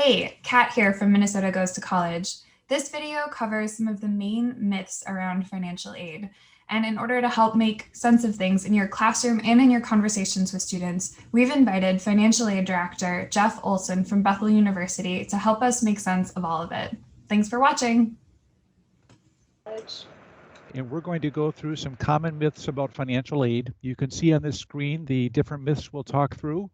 Hey, Kat here from Minnesota Goes to College. This video covers some of the main myths around financial aid. And in order to help make sense of things in your classroom and in your conversations with students, we've invited financial aid director Jeff Olson from Bethel University to help us make sense of all of it. Thanks for watching. And we're going to go through some common myths about financial aid. You can see on this screen the different myths we'll talk through,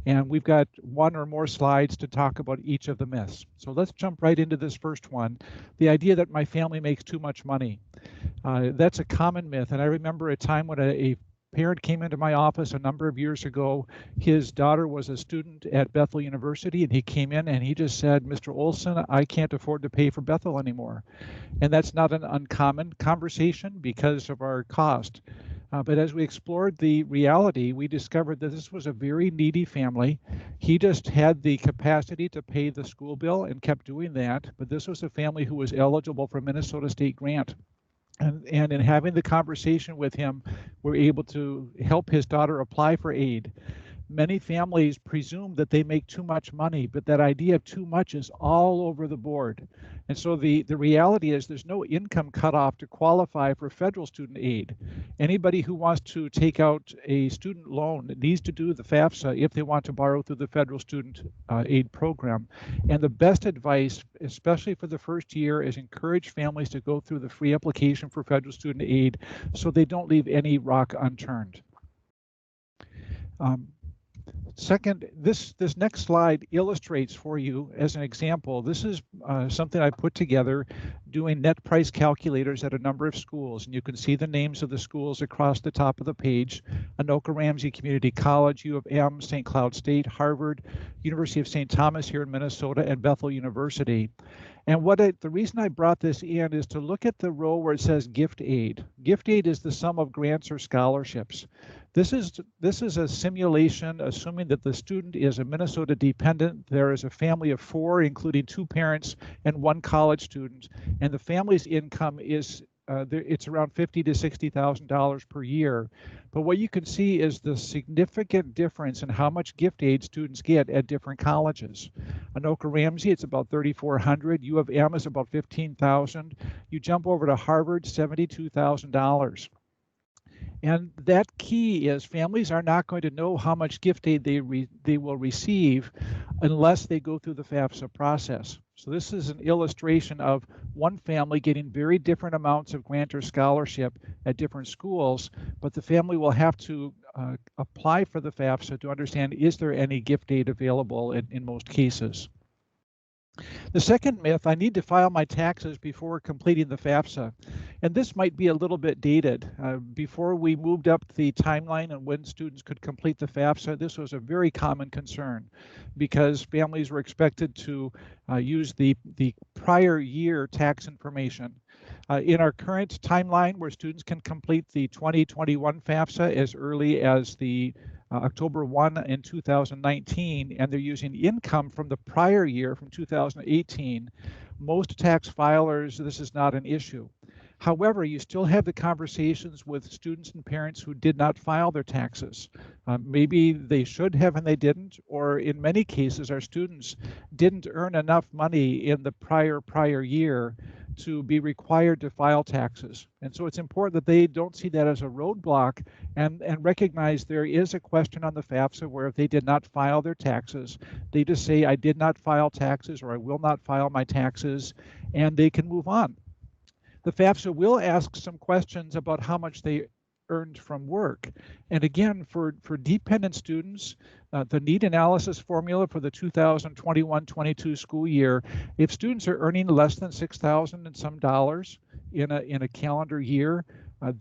and we've got one or more slides to talk about each of the myths. So let's jump right into this first one, the idea that my family makes too much money. That's a common myth, and I remember a time when a parent came into my office a number of years ago. His daughter was a student at Bethel University, and he came in and he just said, "Mr. Olson, I can't afford to pay for Bethel anymore." And that's not an uncommon conversation because of our cost. But as we explored the reality, we discovered that this was a very needy family. He just had the capacity to pay the school bill and kept doing that. But this was a family who was eligible for Minnesota State grant. And in having the conversation with him, we're able to help his daughter apply for aid. Many families presume that they make too much money, but that idea of too much is all over the board. And so the reality is there's no income cutoff to qualify for federal student aid. Anybody who wants to take out a student loan needs to do the FAFSA if they want to borrow through the federal student aid program. And the best advice, especially for the first year, is encourage families to go through the free application for federal student aid so they don't leave any rock unturned. Second, this next slide illustrates for you as an example. This is something I put together doing net price calculators at a number of schools, and you can see the names of the schools across the top of the page: Anoka-Ramsey Community College, U of M, St. Cloud State, Harvard, University of St. Thomas here in Minnesota, and Bethel University. And the reason I brought this in is to look at the row where it says gift aid. Gift aid is the sum of grants or scholarships. This is a simulation assuming that the student is a Minnesota dependent. There is a family of 4, including 2 parents and 1 college student, and the family's income is it's around $50,000 to $60,000 per year. But what you can see is the significant difference in how much gift aid students get at different colleges. Anoka-Ramsey, it's about $3,400. U of M is about $15,000. You jump over to Harvard, $72,000. And that key is families are not going to know how much gift aid they will receive unless they go through the FAFSA process. So this is an illustration of one family getting very different amounts of grant or scholarship at different schools, but the family will have to apply for the FAFSA to understand, is there any gift aid available in most cases. The second myth, I need to file my taxes before completing the FAFSA. And this might be a little bit dated. Before we moved up the timeline on when students could complete the FAFSA, this was a very common concern because families were expected to use the prior year tax information. In our current timeline, where students can complete the 2021 FAFSA as early as the October 1 in 2019, and they're using income from the prior year, from 2018, most tax filers, this is not an issue. However, you still have the conversations with students and parents who did not file their taxes. Maybe they should have and they didn't, or in many cases, our students didn't earn enough money in the prior year to be required to file taxes. And so it's important that they don't see that as a roadblock and recognize there is a question on the FAFSA where if they did not file their taxes, they just say, I did not file taxes or I will not file my taxes, and they can move on. The FAFSA will ask some questions about how much they earned from work. And again, for dependent students, the need analysis formula for the 2021-22 school year, if students are earning less than $6,000 and some dollars in a calendar year,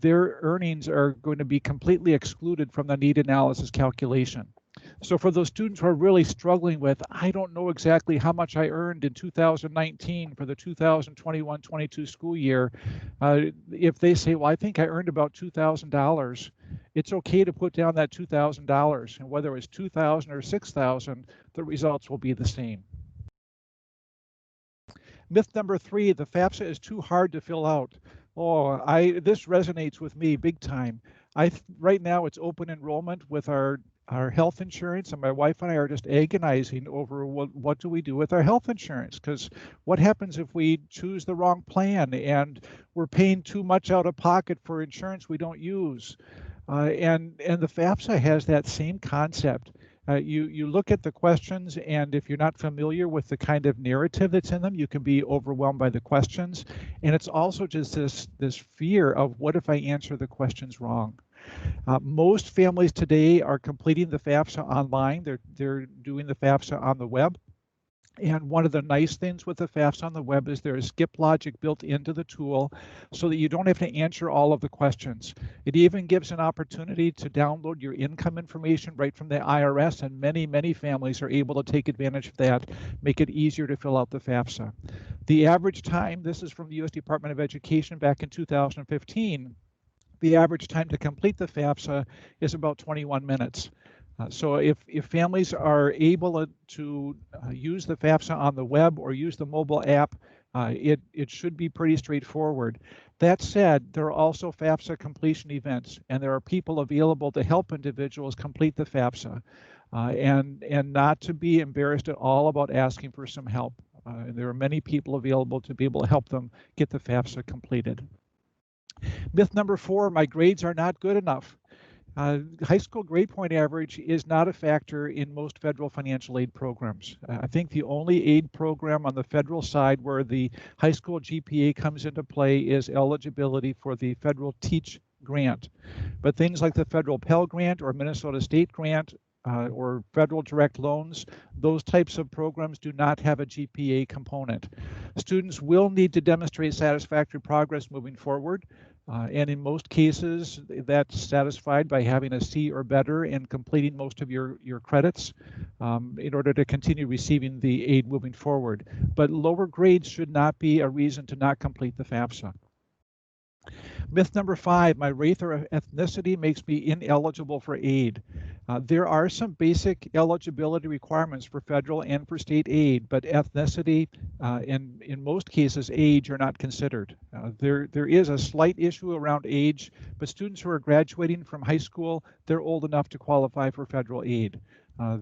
their earnings are going to be completely excluded from the need analysis calculation. So for those students who are really struggling with, I don't know exactly how much I earned in 2019 for the 2021-22 school year, if they say, well, I think I earned about $2,000, it's okay to put down that $2,000, and whether it's $2,000 or $6,000, the results will be the same. Myth number 3, the FAFSA is too hard to fill out. This resonates with me big time. Right now it's open enrollment with our our health insurance, and my wife and I are just agonizing over what do we do with our health insurance, because what happens if we choose the wrong plan and we're paying too much out of pocket for insurance we don't use. And the FAFSA has that same concept. You look at the questions, and if you're not familiar with the kind of narrative that's in them, you can be overwhelmed by the questions. And it's also just this fear of, what if I answer the questions wrong? Most families today are completing the FAFSA online. They're doing the FAFSA on the web. And one of the nice things with the FAFSA on the web is there is skip logic built into the tool so that you don't have to answer all of the questions. It even gives an opportunity to download your income information right from the IRS, and many families are able to take advantage of that, make it easier to fill out the FAFSA. The average time, this is from the U.S. Department of Education back in 2015, the average time to complete the FAFSA is about 21 minutes. So if families are able to use the FAFSA on the web or use the mobile app, it should be pretty straightforward. That said, there are also FAFSA completion events, and there are people available to help individuals complete the FAFSA, and not to be embarrassed at all about asking for some help. And there are many people available to be able to help them get the FAFSA completed. Myth number 4, my grades are not good enough. High school grade point average is not a factor in most federal financial aid programs. I think the only aid program on the federal side where the high school GPA comes into play is eligibility for the federal TEACH grant. But things like the federal Pell Grant or Minnesota State Grant or federal direct loans, those types of programs do not have a GPA component. Students will need to demonstrate satisfactory progress moving forward. And in most cases, that's satisfied by having a C or better and completing most of your credits in order to continue receiving the aid moving forward. But lower grades should not be a reason to not complete the FAFSA. Myth number 5, my race or ethnicity makes me ineligible for aid. There are some basic eligibility requirements for federal and for state aid, but ethnicity and in most cases age are not considered. There is a slight issue around age, but students who are graduating from high school, they're old enough to qualify for federal aid.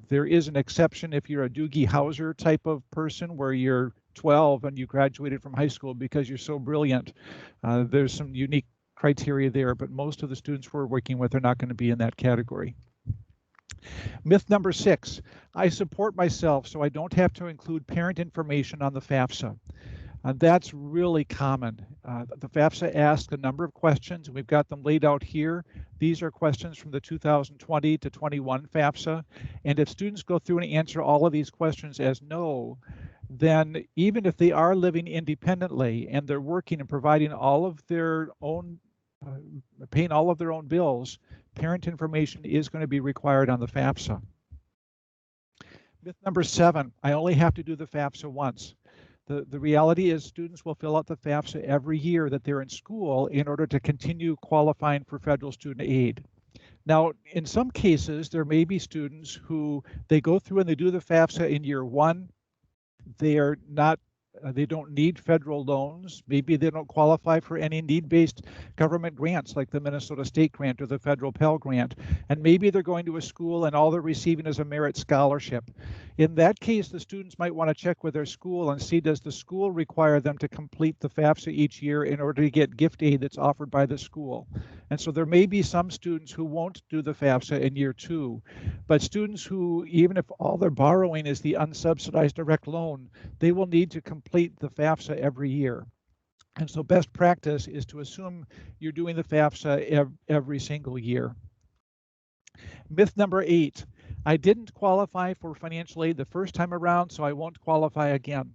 There is an exception if you're a Doogie Howser type of person where you're 12 and you graduated from high school because you're so brilliant. There's some unique criteria there, but most of the students we're working with are not going to be in that category. Myth number 6, I support myself so I don't have to include parent information on the FAFSA. That's really common. The FAFSA asks a number of questions, and we've got them laid out here. These are questions from the 2020 to 21 FAFSA, and if students go through and answer all of these questions as no, then even if they are living independently and they're working and providing all of their own, paying all of their own bills, parent information is going to be required on the FAFSA. Myth number 7, I only have to do the FAFSA once. The reality is students will fill out the FAFSA every year that they're in school in order to continue qualifying for federal student aid. Now, in some cases, there may be students who they go through and they do the FAFSA in year 1. They don't need federal loans. Maybe they don't qualify for any need-based government grants like the Minnesota State Grant or the federal Pell Grant. And maybe they're going to a school and all they're receiving is a merit scholarship. In that case, the students might want to check with their school and see, does the school require them to complete the FAFSA each year in order to get gift aid that's offered by the school. And so there may be some students who won't do the FAFSA in year 2, but students who, even if all they're borrowing is the unsubsidized direct loan, they will need to complete the FAFSA every year. And so best practice is to assume you're doing the FAFSA every single year. Myth number 8, I didn't qualify for financial aid the first time around, so I won't qualify again.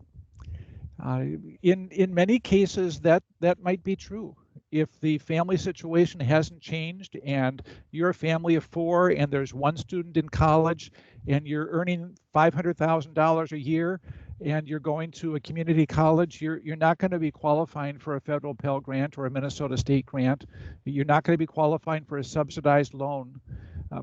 In many cases, that might be true. If the family situation hasn't changed and you're a family of 4 and there's one student in college and you're earning $500,000 a year and you're going to a community college, you're not going to be qualifying for a federal Pell Grant or a Minnesota State Grant. You're not going to be qualifying for a subsidized loan.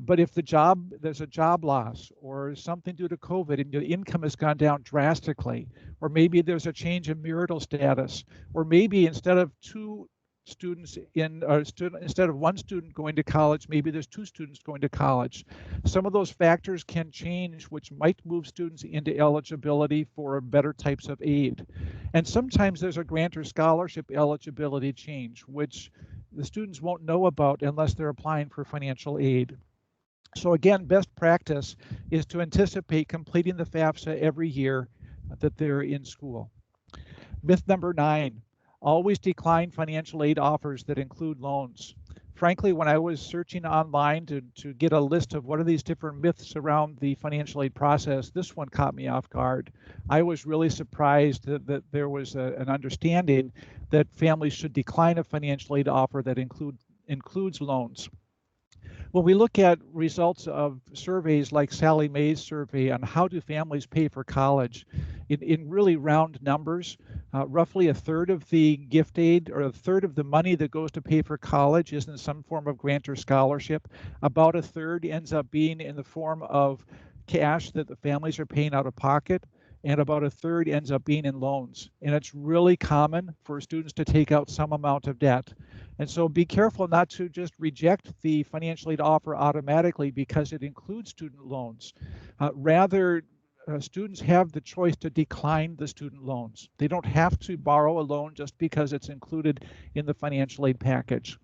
But if there's a job loss or something due to COVID and your income has gone down drastically, or maybe there's a change in marital status, or maybe instead of 2 students instead of one student going to college, maybe there's two students going to college. Some of those factors can change, which might move students into eligibility for better types of aid. And sometimes there's a grant or scholarship eligibility change, which the students won't know about unless they're applying for financial aid. So again, best practice is to anticipate completing the FAFSA every year that they're in school. Myth number 9, always decline financial aid offers that include loans. Frankly, when I was searching online to get a list of what are these different myths around the financial aid process, this one caught me off guard. I was really surprised that there was an understanding that families should decline a financial aid offer that includes loans. When we look at results of surveys like Sally Mae's survey on how do families pay for college, in really round numbers, roughly a third of the gift aid or a third of the money that goes to pay for college is in some form of grant or scholarship. About a third ends up being in the form of cash that the families are paying out of pocket, and about a third ends up being in loans. And it's really common for students to take out some amount of debt. And so be careful not to just reject the financial aid offer automatically because it includes student loans. Rather, students have the choice to decline the student loans. They don't have to borrow a loan just because it's included in the financial aid package.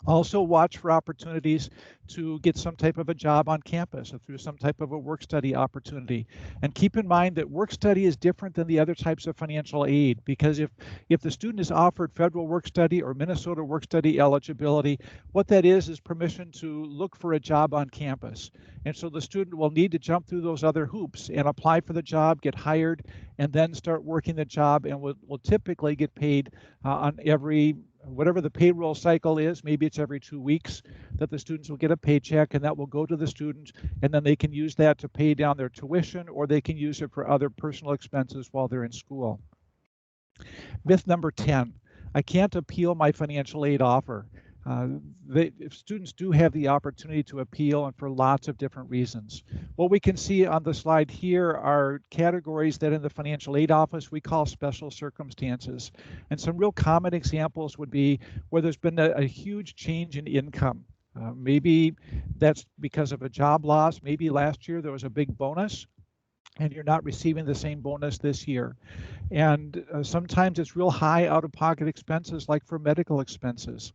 Also watch for opportunities to get some type of a job on campus or through some type of a work study opportunity. And keep in mind that work study is different than the other types of financial aid, because if the student is offered federal work study or Minnesota work study eligibility, what that is permission to look for a job on campus. And so the student will need to jump through those other hoops and apply for the job, get hired, and then start working the job, and will typically get paid on whatever the payroll cycle is. Maybe it's every 2 weeks that the students will get a paycheck, and that will go to the student, and then they can use that to pay down their tuition, or they can use it for other personal expenses while they're in school. Myth number 10, I can't appeal my financial aid offer. Students do have the opportunity to appeal, and for lots of different reasons. What we can see on the slide here are categories that in the financial aid office we call special circumstances. And some real common examples would be where there's been a huge change in income. Maybe that's because of a job loss. Maybe last year there was a big bonus and you're not receiving the same bonus this year. And sometimes it's real high out-of-pocket expenses, like for medical expenses.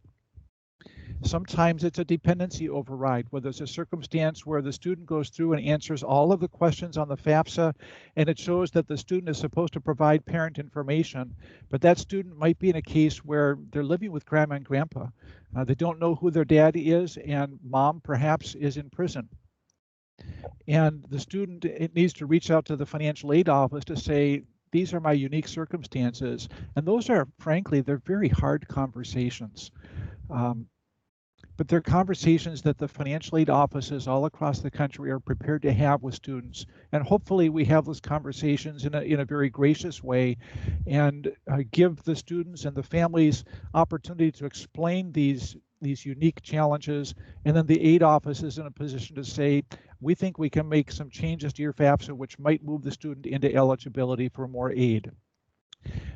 Sometimes it's a dependency override, where there's a circumstance where the student goes through and answers all of the questions on the FAFSA, and it shows that the student is supposed to provide parent information, but that student might be in a case where they're living with grandma and grandpa. They don't know who their dad is, and mom perhaps is in prison. And the student needs to reach out to the financial aid office to say, these are my unique circumstances. And those are, frankly, they're very hard conversations. But they're conversations that the financial aid offices all across the country are prepared to have with students. And hopefully we have those conversations in a very gracious way, and give the students and the families opportunity to explain these unique challenges. And then the aid office is in a position to say, we think we can make some changes to your FAFSA which might move the student into eligibility for more aid.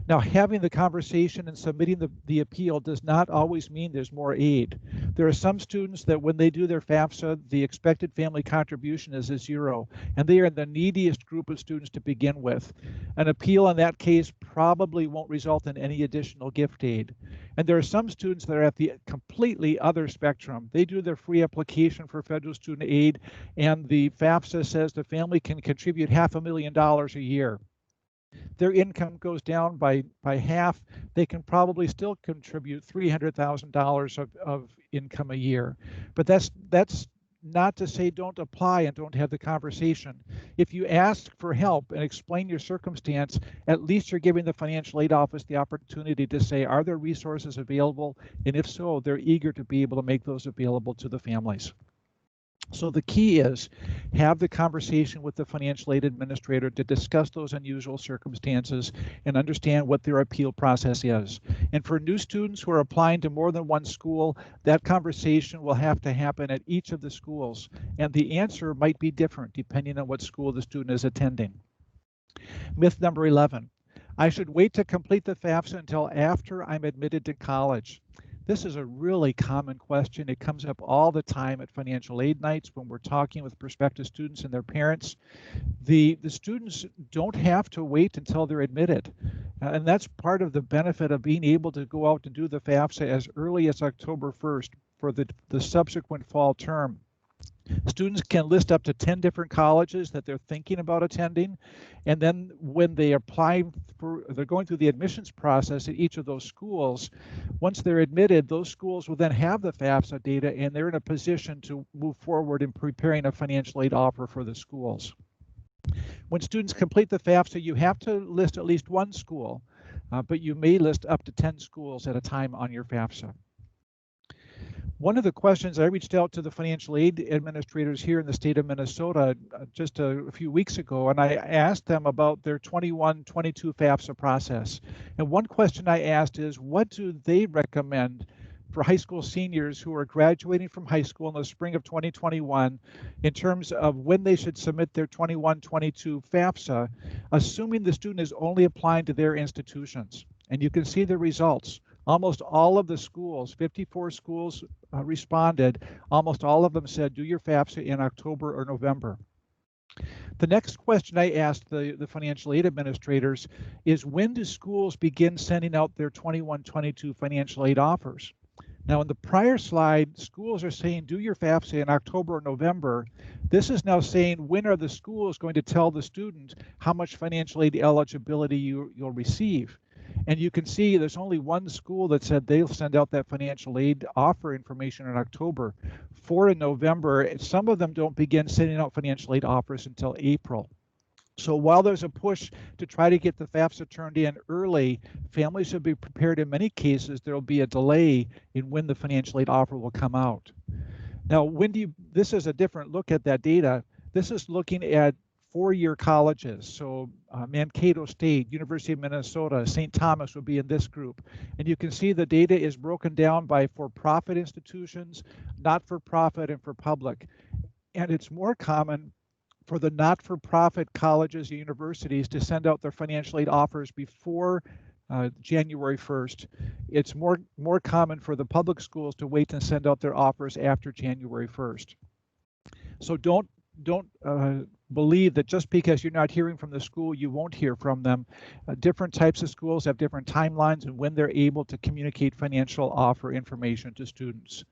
Now, having the conversation and submitting the appeal does not always mean there's more aid. There are some students that when they do their FAFSA, the expected family contribution is a 0, and they are the neediest group of students to begin with. An appeal in that case probably won't result in any additional gift aid. And there are some students that are at the completely other spectrum. They do their free application for federal student aid, and the FAFSA says the family can contribute $500,000 a year. Their income goes down by half. They can probably still contribute $300,000 of income a year. But that's not to say don't apply and don't have the conversation. If you ask for help and explain your circumstance, at least you're giving the financial aid office the opportunity to say, are there resources available? And if so, they're eager to be able to make those available to the families. So the key is have the conversation with the financial aid administrator to discuss those unusual circumstances and understand what their appeal process is. And for new students who are applying to more than one school, that conversation will have to happen at each of the schools. And the answer might be different depending on what school the student is attending. Myth number 11. I should wait to complete the FAFSA until after I'm admitted to college. This is a really common question. It comes up all the time at financial aid nights when we're talking with prospective students and their parents. The students don't have to wait until they're admitted. And that's part of the benefit of being able to go out and do the FAFSA as early as October 1st for the subsequent fall term. Students can list up to 10 different colleges that they're thinking about attending. And then when they apply they're going through the admissions process at each of those schools, once they're admitted, those schools will then have the FAFSA data and they're in a position to move forward in preparing a financial aid offer for the schools. When students complete the FAFSA, you have to list at least one school, but you may list up to 10 schools at a time on your FAFSA. One of the questions, I reached out to the financial aid administrators here in the state of Minnesota just a few weeks ago, and I asked them about their 21-22 FAFSA process. And one question I asked is, what do they recommend for high school seniors who are graduating from high school in the spring of 2021 in terms of when they should submit their 21-22 FAFSA, assuming the student is only applying to their institutions? And you can see the results. Almost all of the schools, 54 schools responded. Almost all of them said, do your FAFSA in October or November. The next question I asked the financial aid administrators is, when do schools begin sending out their 21-22 financial aid offers? Now, in the prior slide, schools are saying, do your FAFSA in October or November. This is now saying, when are the schools going to tell the student how much financial aid eligibility you'll receive? And you can see there's only one school that said they'll send out that financial aid offer information in October. 4 in November. Some of them don't begin sending out financial aid offers until April. So while there's a push to try to get the FAFSA turned in early, families should be prepared. In many cases, there will be a delay in when the financial aid offer will come out. Now, this is a different look at that data. This is looking at four-year colleges. So Mankato State, University of Minnesota, St. Thomas would be in this group. And you can see the data is broken down by for-profit institutions, not-for-profit, and for public. And it's more common for the not-for-profit colleges and universities to send out their financial aid offers before January 1st. It's more common for the public schools to wait and send out their offers after January 1st. So don't believe that just because you're not hearing from the school, you won't hear from them. Different types of schools have different timelines and when they're able to communicate financial offer information to students.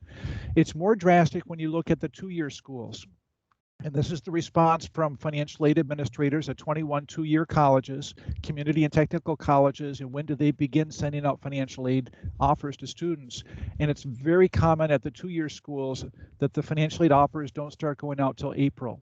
It's more drastic when you look at the two-year schools. And this is the response from financial aid administrators at 21 two-year colleges, community and technical colleges, and when do they begin sending out financial aid offers to students. And it's very common at the two-year schools that the financial aid offers don't start going out till April.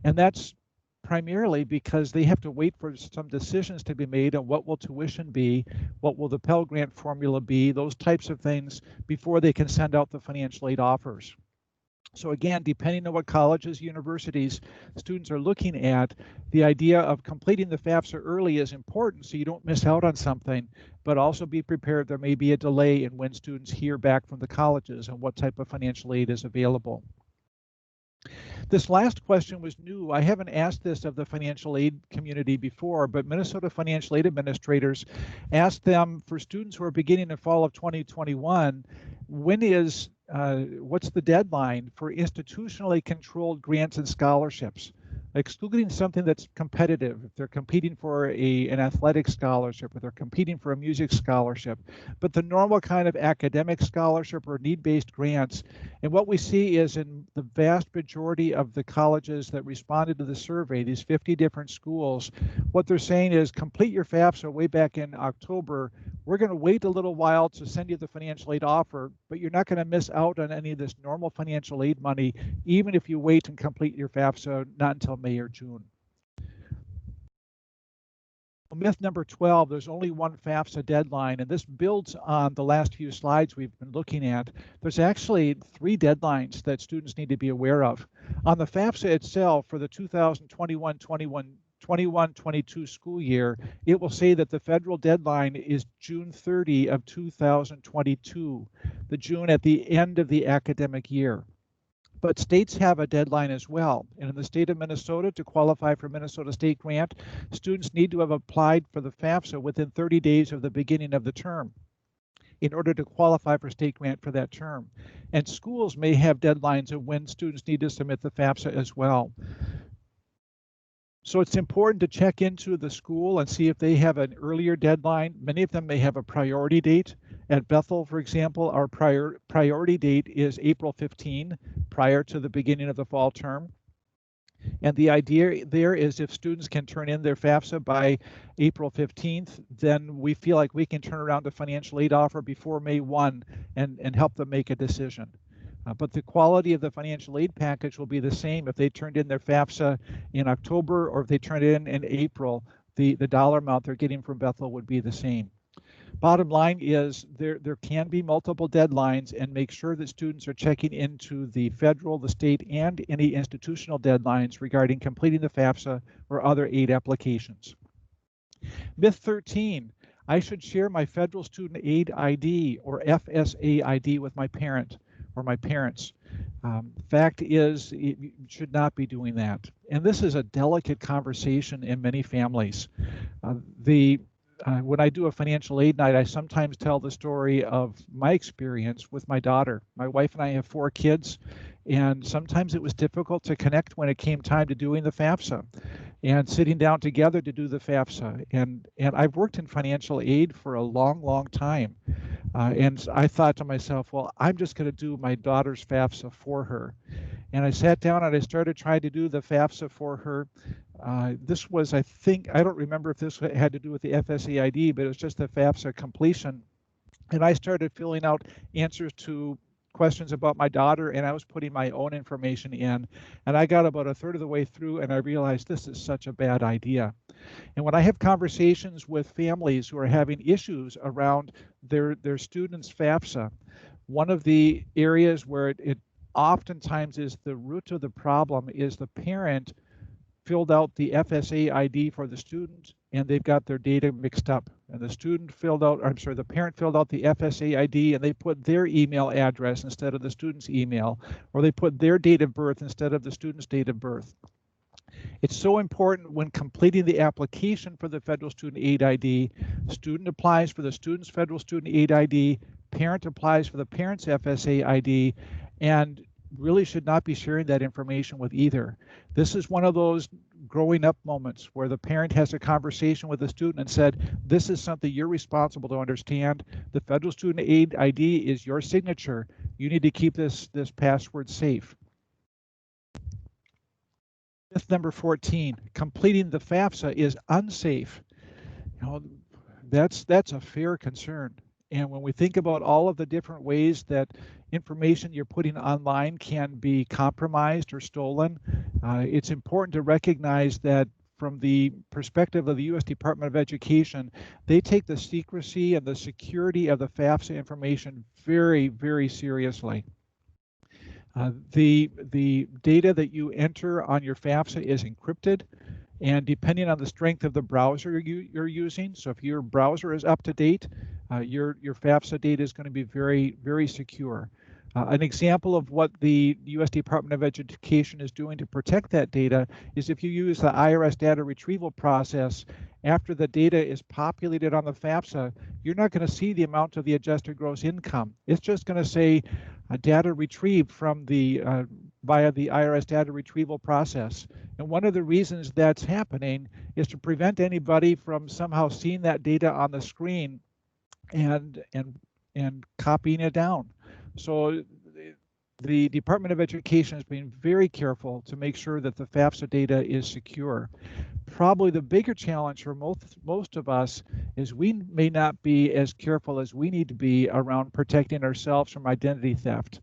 And that's primarily because they have to wait for some decisions to be made on what will tuition be, what will the Pell Grant formula be, those types of things before they can send out the financial aid offers. So again, depending on what colleges, universities students are looking at, the idea of completing the FAFSA early is important so you don't miss out on something, but also be prepared there may be a delay in when students hear back from the colleges and what type of financial aid is available. This last question was new. I haven't asked this of the financial aid community before, but Minnesota financial aid administrators asked them for students who are beginning in fall of 2021, what's the deadline for institutionally controlled grants and scholarships, excluding something that's competitive. If they're competing for an athletic scholarship, or they're competing for a music scholarship, but the normal kind of academic scholarship or need-based grants. And what we see is in the vast majority of the colleges that responded to the survey, these 50 different schools, what they're saying is complete your FAFSA way back in October. We're going to wait a little while to send you the financial aid offer, but you're not going to miss out on any of this normal financial aid money, even if you wait and complete your FAFSA not until May or June. Myth number 12, there's only one FAFSA deadline, and this builds on the last few slides we've been looking at. There's actually 3 deadlines that students need to be aware of. On the FAFSA itself, for the 2021-22 school year, it will say that the federal deadline is June 30 of 2022, the June at the end of the academic year. But states have a deadline as well. And in the state of Minnesota, to qualify for Minnesota State Grant, students need to have applied for the FAFSA within 30 days of the beginning of the term in order to qualify for state grant for that term. And schools may have deadlines of when students need to submit the FAFSA as well. So it's important to check into the school and see if they have an earlier deadline. Many of them may have a priority date. At Bethel, for example, our priority date is April 15, prior to the beginning of the fall term. And the idea there is if students can turn in their FAFSA by April 15th, then we feel like we can turn around a financial aid offer before May 1 and help them make a decision. But the quality of the financial aid package will be the same if they turned in their FAFSA in October or if they turned it in April. The dollar amount they're getting from Bethel would be the same. Bottom line is there can be multiple deadlines, and make sure that students are checking into the federal, the state, and any institutional deadlines regarding completing the FAFSA or other aid applications. Myth 13, I should share my federal student aid ID or FSA ID with my parent or my parents. Fact is, you should not be doing that. And this is a delicate conversation in many families. When I do a financial aid night, I sometimes tell the story of my experience with my daughter. My wife and I have 4 kids, and sometimes it was difficult to connect when it came time to doing the FAFSA and sitting down together to do the FAFSA. And I've worked in financial aid for a long, long time. And I thought to myself, well, I'm just going to do my daughter's FAFSA for her. And I sat down and I started trying to do the FAFSA for her. This was, I don't remember if this had to do with the FSA ID, but it was just the FAFSA completion. And I started filling out answers to questions about my daughter, and I was putting my own information in. And I got about a third of the way through, and I realized this is such a bad idea. And when I have conversations with families who are having issues around their students' FAFSA, one of the areas where it oftentimes is the root of the problem is the parent filled out the FSA ID for the student and they've got their data mixed up. And the parent filled out the FSA ID and they put their email address instead of the student's email, or they put their date of birth instead of the student's date of birth. It's so important when completing the application for the federal student aid ID, student applies for the student's federal student aid ID, parent applies for the parent's FSA ID, and really should not be sharing that information with either. This is one of those growing up moments where the parent has a conversation with the student and said, this is something you're responsible to understand. The federal student aid ID is your signature. You need to keep this password safe. Myth number 14, completing the FAFSA is unsafe. That's a fair concern. And when we think about all of the different ways that information you're putting online can be compromised or stolen, it's important to recognize that from the perspective of the U.S. Department of Education, they take the secrecy and the security of the FAFSA information very, very seriously. The data that you enter on your FAFSA is encrypted, and depending on the strength of the browser you're using, so if your browser is up to date, your FAFSA data is going to be very, very secure. An example of what the U.S. Department of Education is doing to protect that data is if you use the IRS data retrieval process, after the data is populated on the FAFSA, you're not going to see the amount of the adjusted gross income. It's just going to say data retrieved from via the IRS data retrieval process. And one of the reasons that's happening is to prevent anybody from somehow seeing that data on the screen and copying it down. So the Department of Education has been very careful to make sure that the FAFSA data is secure. Probably the bigger challenge for most of us is we may not be as careful as we need to be around protecting ourselves from identity theft.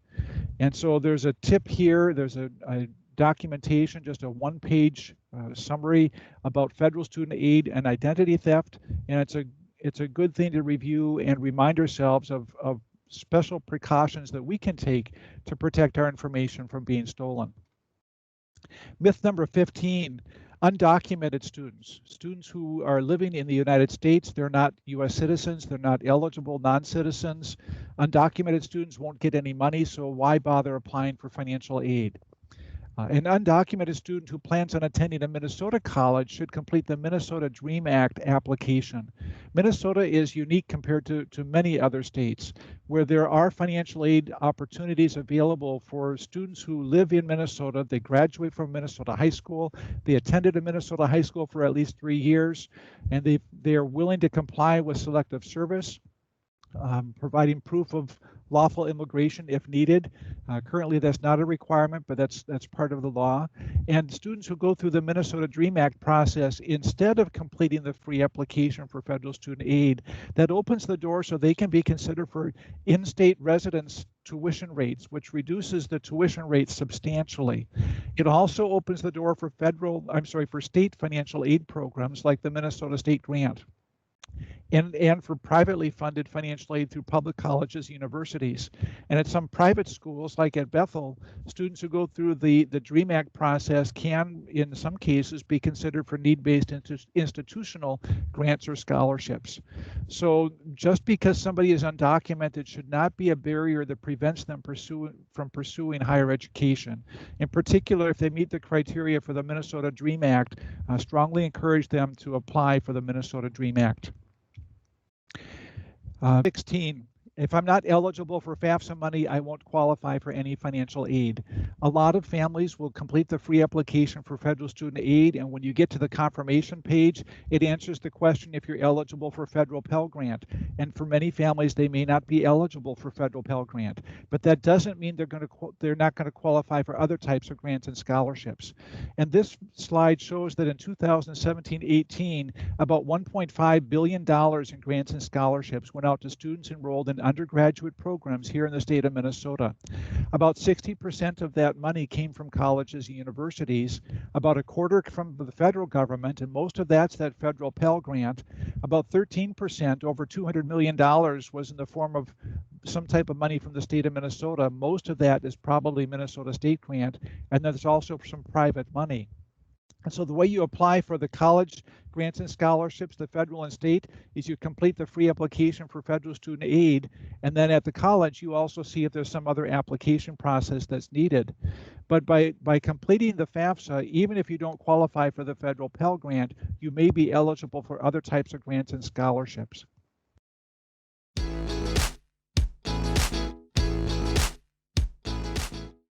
And so there's a tip here, there's a documentation, just a one-page summary about federal student aid and identity theft, and it's a good thing to review and remind ourselves of special precautions that we can take to protect our information from being stolen. Myth number 15, Undocumented students, students who are living in the United States, they're not US citizens, they're not eligible non-citizens. Undocumented students won't get any money, so why bother applying for financial aid? An undocumented student who plans on attending a Minnesota college should complete the Minnesota DREAM Act application. Minnesota is unique compared to many other states where there are financial aid opportunities available for students who live in Minnesota. They graduate from Minnesota high school, they attended a Minnesota high school for at least 3 years, and they are willing to comply with selective service, providing proof of lawful immigration if needed. Currently, that's not a requirement, but that's part of the law. And students who go through the Minnesota DREAM Act process, instead of completing the free application for federal student aid, that opens the door so they can be considered for in-state residence tuition rates, which reduces the tuition rates substantially. It also opens the door for for state financial aid programs like the Minnesota State Grant, and for privately funded financial aid through public colleges, universities. And at some private schools, like at Bethel, students who go through the DREAM Act process can, in some cases, be considered for need-based institutional grants or scholarships. So just because somebody is undocumented should not be a barrier that prevents them from pursuing higher education. In particular, if they meet the criteria for the Minnesota DREAM Act, strongly encourage them to apply for the Minnesota DREAM Act. 16, if I'm not eligible for FAFSA money, I won't qualify for any financial aid. A lot of families will complete the free application for federal student aid, and when you get to the confirmation page, it answers the question if you're eligible for federal Pell Grant. And for many families, they may not be eligible for federal Pell Grant, but that doesn't mean they're not going to qualify for other types of grants and scholarships. And this slide shows that in 2017-18, about $1.5 billion in grants and scholarships went out to students enrolled in undergraduate programs here in the state of Minnesota. About 60% of that money came from colleges and universities, about a quarter from the federal government, and most of that's that federal Pell Grant. About 13%, over $200 million, was in the form of some type of money from the state of Minnesota. Most of that is probably Minnesota State Grant, and there's also some private money. And so the way you apply for the college grants and scholarships, the federal and state, is you complete the free application for federal student aid, and then at the college you also see if there's some other application process that's needed. But by completing the FAFSA, even if you don't qualify for the federal Pell Grant, you may be eligible for other types of grants and scholarships.